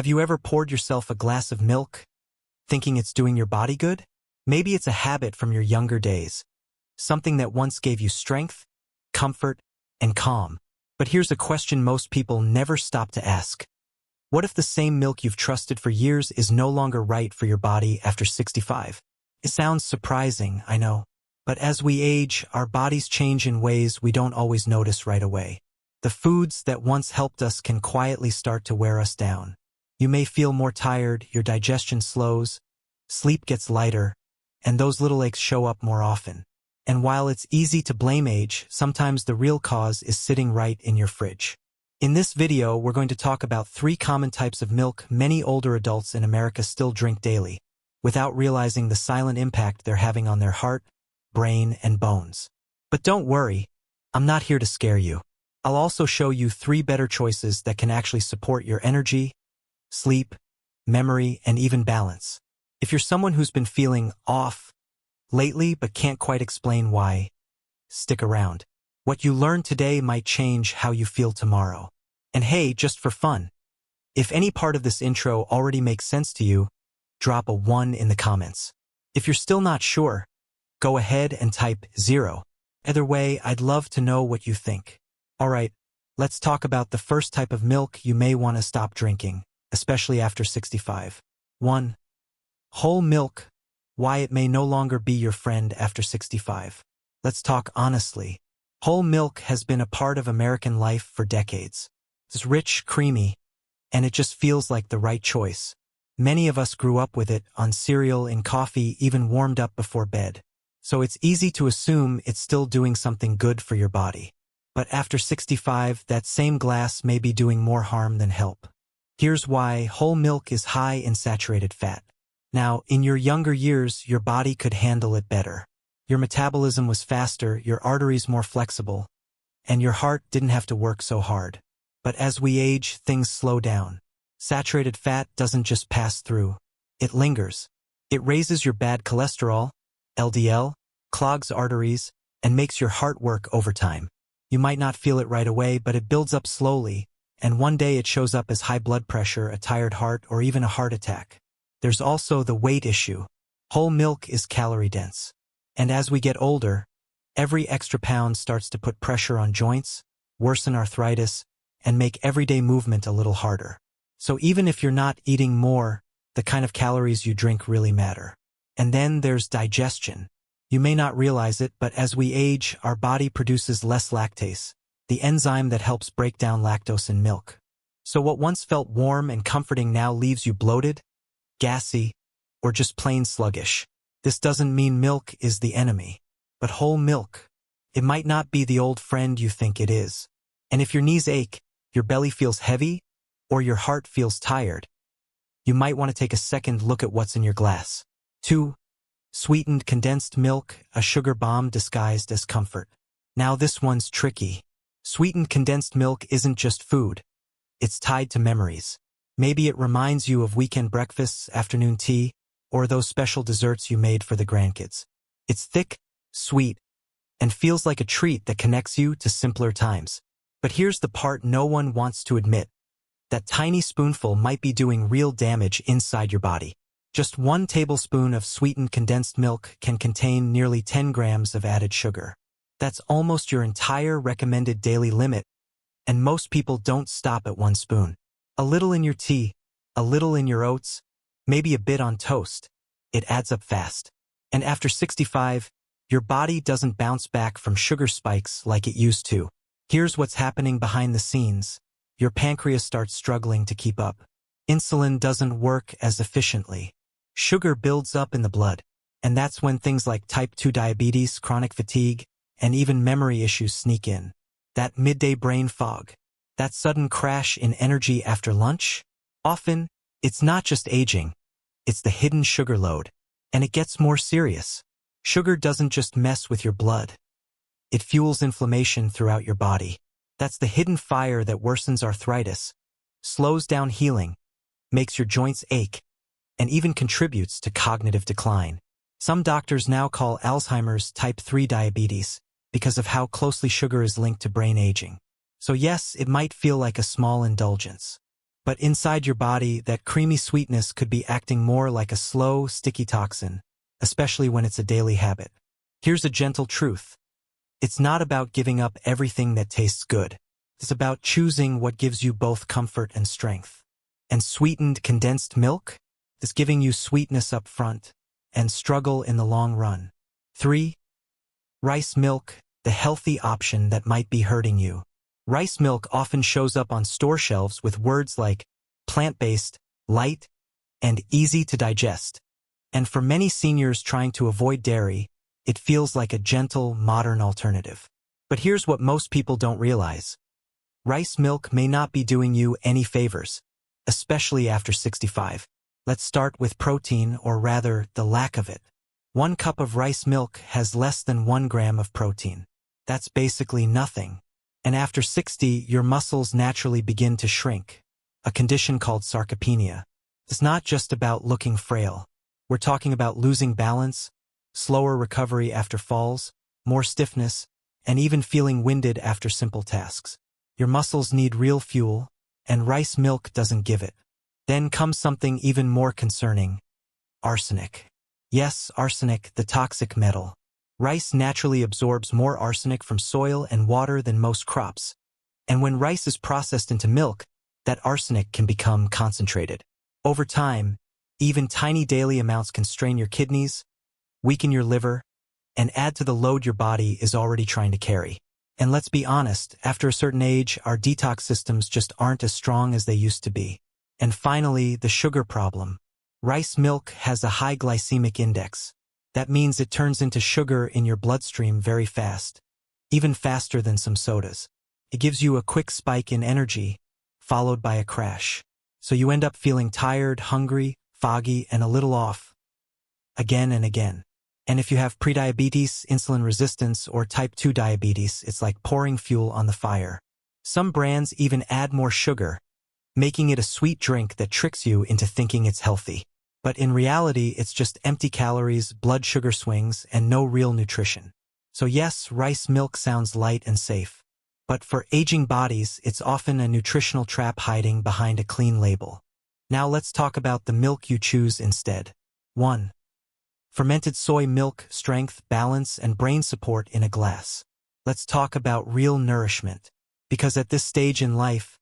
Have you ever poured yourself a glass of milk, thinking it's doing your body good? Maybe it's a habit from your younger days, something that once gave you strength, comfort, and calm. But here's a question most people never stop to ask. What if the same milk you've trusted for years is no longer right for your body after 65? It sounds surprising, I know. But as we age, our bodies change in ways we don't always notice right away. The foods that once helped us can quietly start to wear us down. You may feel more tired, your digestion slows, sleep gets lighter, and those little aches show up more often. And while it's easy to blame age, sometimes the real cause is sitting right in your fridge. In this video, we're going to talk about 3 common types of milk many older adults in America still drink daily, without realizing the silent impact they're having on their heart, brain, and bones. But don't worry, I'm not here to scare you. I'll also show you 3 better choices that can actually support your energy, sleep, memory, and even balance. If you're someone who's been feeling off lately but can't quite explain why, stick around. What you learn today might change how you feel tomorrow. And hey, just for fun, if any part of this intro already makes sense to you, drop a 1 in the comments. If you're still not sure, go ahead and type 0. Either way, I'd love to know what you think. Alright, let's talk about the first type of milk you may want to stop drinking, especially after 65. 1. Whole milk. Why it may no longer be your friend after 65. Let's talk honestly. Whole milk has been a part of American life for decades. It's rich, creamy, and it just feels like the right choice. Many of us grew up with it on cereal, in coffee, even warmed up before bed. So it's easy to assume it's still doing something good for your body. But after 65, that same glass may be doing more harm than help. Here's why. Whole milk is high in saturated fat. Now, in your younger years, your body could handle it better. Your metabolism was faster, your arteries more flexible, and your heart didn't have to work so hard. But as we age, things slow down. Saturated fat doesn't just pass through. It lingers. It raises your bad cholesterol, LDL, clogs arteries, and makes your heart work overtime. You might not feel it right away, but it builds up slowly, and one day it shows up as high blood pressure, a tired heart, or even a heart attack. There's also the weight issue. Whole milk is calorie-dense. And as we get older, every extra pound starts to put pressure on joints, worsen arthritis, and make everyday movement a little harder. So even if you're not eating more, the kind of calories you drink really matter. And then there's digestion. You may not realize it, but as we age, our body produces less lactase, the enzyme that helps break down lactose in milk. So what once felt warm and comforting now leaves you bloated, gassy, or just plain sluggish. This doesn't mean milk is the enemy, but whole milk. It might not be the old friend you think it is. And if your knees ache, your belly feels heavy, or your heart feels tired, you might want to take a second look at what's in your glass. 2. Sweetened condensed milk, a sugar bomb disguised as comfort. Now this one's tricky. Sweetened condensed milk isn't just food. It's tied to memories. Maybe it reminds you of weekend breakfasts, afternoon tea, or those special desserts you made for the grandkids. It's thick, sweet, and feels like a treat that connects you to simpler times. But here's the part no one wants to admit. That tiny spoonful might be doing real damage inside your body. Just 1 tablespoon of sweetened condensed milk can contain nearly 10 grams of added sugar. That's almost your entire recommended daily limit, and most people don't stop at 1 spoon. A little in your tea, a little in your oats, maybe a bit on toast. It adds up fast. And after 65, your body doesn't bounce back from sugar spikes like it used to. Here's what's happening behind the scenes. Your pancreas starts struggling to keep up. Insulin doesn't work as efficiently. Sugar builds up in the blood. And that's when things like type 2 diabetes, chronic fatigue, and even memory issues sneak in. That midday brain fog. That sudden crash in energy after lunch. Often, it's not just aging. It's the hidden sugar load. And it gets more serious. Sugar doesn't just mess with your blood. It fuels inflammation throughout your body. That's the hidden fire that worsens arthritis, slows down healing, makes your joints ache, and even contributes to cognitive decline. Some doctors now call Alzheimer's type 3 diabetes because of how closely sugar is linked to brain aging. So yes, it might feel like a small indulgence. But inside your body, that creamy sweetness could be acting more like a slow, sticky toxin, especially when it's a daily habit. Here's a gentle truth. It's not about giving up everything that tastes good. It's about choosing what gives you both comfort and strength. And sweetened condensed milk is giving you sweetness up front and struggle in the long run. 3. Rice milk, the healthy option that might be hurting you. Rice milk often shows up on store shelves with words like plant-based, light, and easy to digest. And for many seniors trying to avoid dairy, it feels like a gentle, modern alternative. But here's what most people don't realize. Rice milk may not be doing you any favors, especially after 65. Let's start with protein, or rather, the lack of it. 1 cup of rice milk has less than 1 gram of protein. That's basically nothing. And after 60, your muscles naturally begin to shrink, a condition called sarcopenia. It's not just about looking frail. We're talking about losing balance, slower recovery after falls, more stiffness, and even feeling winded after simple tasks. Your muscles need real fuel, and rice milk doesn't give it. Then comes something even more concerning: arsenic. Yes, arsenic, the toxic metal. Rice naturally absorbs more arsenic from soil and water than most crops. And when rice is processed into milk, that arsenic can become concentrated. Over time, even tiny daily amounts can strain your kidneys, weaken your liver, and add to the load your body is already trying to carry. And let's be honest, after a certain age, our detox systems just aren't as strong as they used to be. And finally, the sugar problem. Rice milk has a high glycemic index. That means it turns into sugar in your bloodstream very fast, even faster than some sodas. It gives you a quick spike in energy, followed by a crash. So you end up feeling tired, hungry, foggy, and a little off, again and again. And if you have prediabetes, insulin resistance, or type 2 diabetes, it's like pouring fuel on the fire. Some brands even add more sugar, making it a sweet drink that tricks you into thinking it's healthy. But in reality, it's just empty calories, blood sugar swings, and no real nutrition. So yes, rice milk sounds light and safe. But for aging bodies, it's often a nutritional trap hiding behind a clean label. Now let's talk about the milk you choose instead. 1. Fermented soy milk, strength, balance, and brain support in a glass. Let's talk about real nourishment. Because at this stage in life,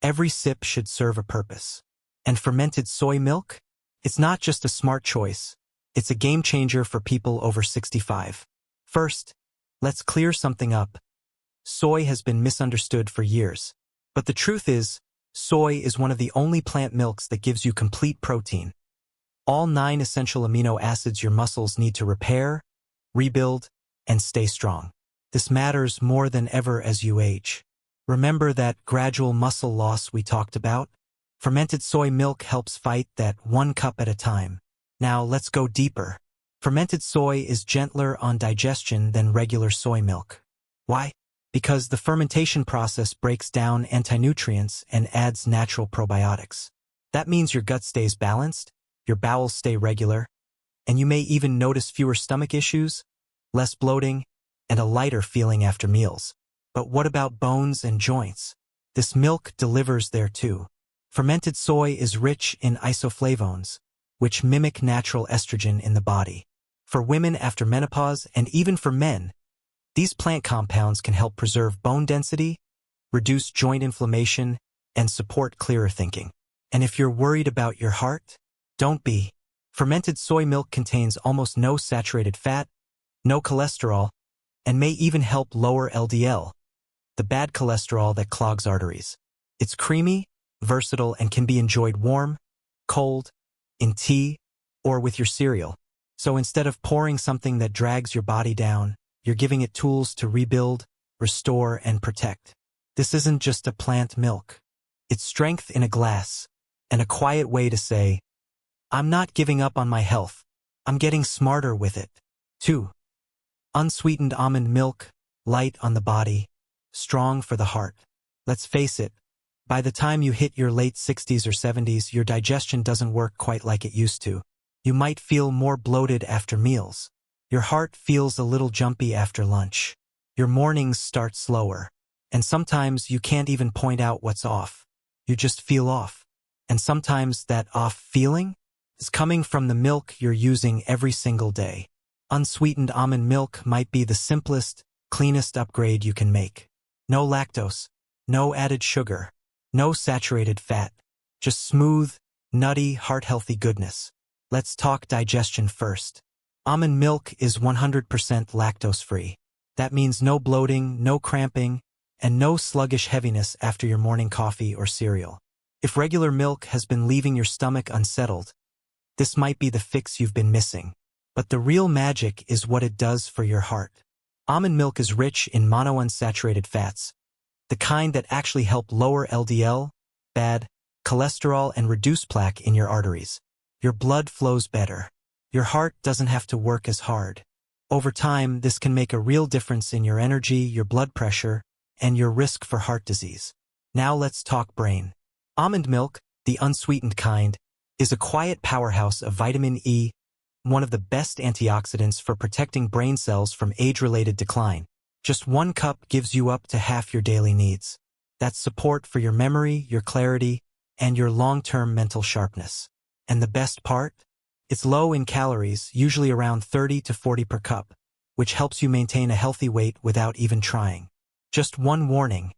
every sip should serve a purpose. And fermented soy milk? It's not just a smart choice. It's a game changer for people over 65. First, let's clear something up. Soy has been misunderstood for years. But the truth is, soy is one of the only plant milks that gives you complete protein. All 9 essential amino acids your muscles need to repair, rebuild, and stay strong. This matters more than ever as you age. Remember that gradual muscle loss we talked about? Fermented soy milk helps fight that 1 cup at a time. Now let's go deeper. Fermented soy is gentler on digestion than regular soy milk. Why? Because the fermentation process breaks down anti-nutrients and adds natural probiotics. That means your gut stays balanced, your bowels stay regular, and you may even notice fewer stomach issues, less bloating, and a lighter feeling after meals. But what about bones and joints? This milk delivers there too. Fermented soy is rich in isoflavones, which mimic natural estrogen in the body. For women after menopause, and even for men, these plant compounds can help preserve bone density, reduce joint inflammation, and support clearer thinking. And if you're worried about your heart, don't be. Fermented soy milk contains almost no saturated fat, no cholesterol, and may even help lower LDL, the bad cholesterol that clogs arteries. It's creamy, versatile, and can be enjoyed warm, cold, in tea, or with your cereal. So instead of pouring something that drags your body down, you're giving it tools to rebuild, restore, and protect. This isn't just a plant milk. It's strength in a glass, and a quiet way to say, I'm not giving up on my health. I'm getting smarter with it. 2. Unsweetened almond milk, light on the body, strong for the heart. Let's face it, by the time you hit your late 60s or 70s, your digestion doesn't work quite like it used to. You might feel more bloated after meals. Your heart feels a little jumpy after lunch. Your mornings start slower. And sometimes you can't even point out what's off. You just feel off. And sometimes that off feeling is coming from the milk you're using every single day. Unsweetened almond milk might be the simplest, cleanest upgrade you can make. No lactose, no added sugar, no saturated fat, just smooth, nutty, heart-healthy goodness. Let's talk digestion first. Almond milk is 100% lactose-free. That means no bloating, no cramping, and no sluggish heaviness after your morning coffee or cereal. If regular milk has been leaving your stomach unsettled, this might be the fix you've been missing. But the real magic is what it does for your heart. Almond milk is rich in monounsaturated fats, the kind that actually help lower LDL, bad cholesterol, and reduce plaque in your arteries. Your blood flows better. Your heart doesn't have to work as hard. Over time, this can make a real difference in your energy, your blood pressure, and your risk for heart disease. Now let's talk brain. Almond milk, the unsweetened kind, is a quiet powerhouse of vitamin E, one of the best antioxidants for protecting brain cells from age-related decline. Just 1 cup gives you up to half your daily needs. That's support for your memory, your clarity, and your long-term mental sharpness. And the best part? It's low in calories, usually around 30 to 40 per cup, which helps you maintain a healthy weight without even trying. Just one warning: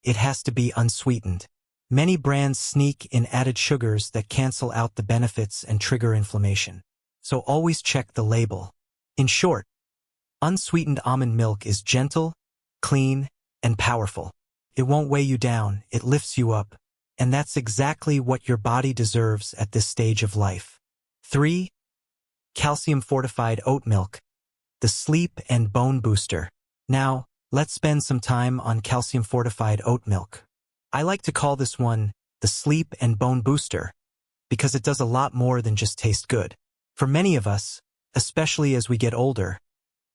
it has to be unsweetened. Many brands sneak in added sugars that cancel out the benefits and trigger inflammation. So always check the label. In short, unsweetened almond milk is gentle, clean, and powerful. It won't weigh you down, it lifts you up. And that's exactly what your body deserves at this stage of life. 3. Calcium-fortified oat milk, the sleep and bone booster. Now, let's spend some time on calcium-fortified oat milk. I like to call this one the sleep and bone booster because it does a lot more than just taste good. For many of us, especially as we get older,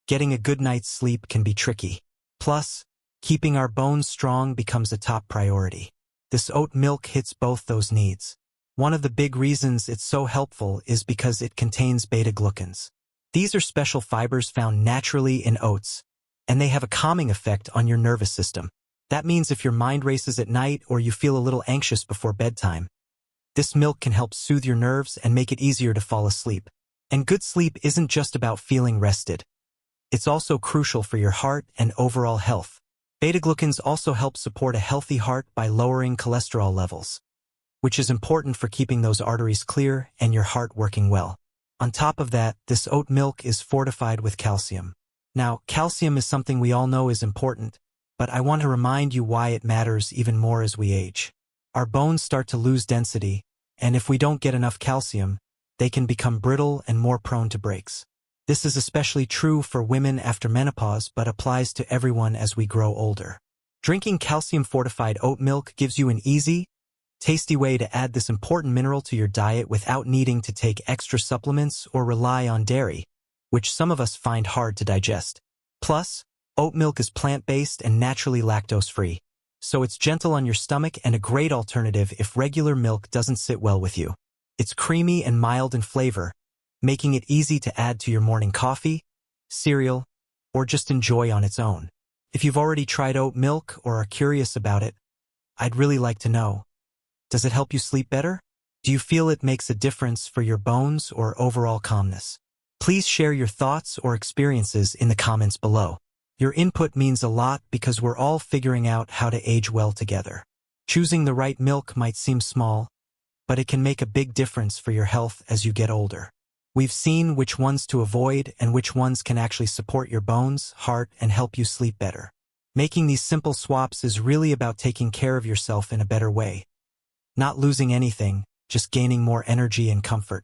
getting a good night's sleep can be tricky. Plus, keeping our bones strong becomes a top priority. This oat milk hits both those needs. One of the big reasons it's so helpful is because it contains beta-glucans. These are special fibers found naturally in oats, and they have a calming effect on your nervous system. That means if your mind races at night or you feel a little anxious before bedtime, this milk can help soothe your nerves and make it easier to fall asleep. And good sleep isn't just about feeling rested. It's also crucial for your heart and overall health. Beta-glucans also help support a healthy heart by lowering cholesterol levels, which is important for keeping those arteries clear and your heart working well. On top of that, this oat milk is fortified with calcium. Now, calcium is something we all know is important, but I want to remind you why it matters even more as we age. Our bones start to lose density, and if we don't get enough calcium, they can become brittle and more prone to breaks. This is especially true for women after menopause, but applies to everyone as we grow older. Drinking calcium-fortified oat milk gives you an easy, tasty way to add this important mineral to your diet without needing to take extra supplements or rely on dairy, which some of us find hard to digest. Plus, oat milk is plant-based and naturally lactose-free, so it's gentle on your stomach and a great alternative if regular milk doesn't sit well with you. It's creamy and mild in flavor, making it easy to add to your morning coffee, cereal, or just enjoy on its own. If you've already tried oat milk or are curious about it, I'd really like to know. Does it help you sleep better? Do you feel it makes a difference for your bones or overall calmness? Please share your thoughts or experiences in the comments below. Your input means a lot because we're all figuring out how to age well together. Choosing the right milk might seem small, but it can make a big difference for your health as you get older. We've seen which ones to avoid and which ones can actually support your bones, heart, and help you sleep better. Making these simple swaps is really about taking care of yourself in a better way. Not losing anything, just gaining more energy and comfort.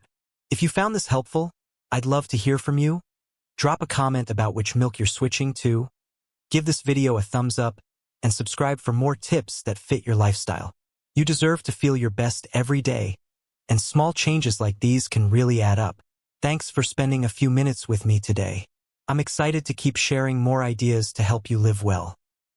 If you found this helpful, I'd love to hear from you. Drop a comment about which milk you're switching to, give this video a thumbs up, and subscribe for more tips that fit your lifestyle. You deserve to feel your best every day, and small changes like these can really add up. Thanks for spending a few minutes with me today. I'm excited to keep sharing more ideas to help you live well.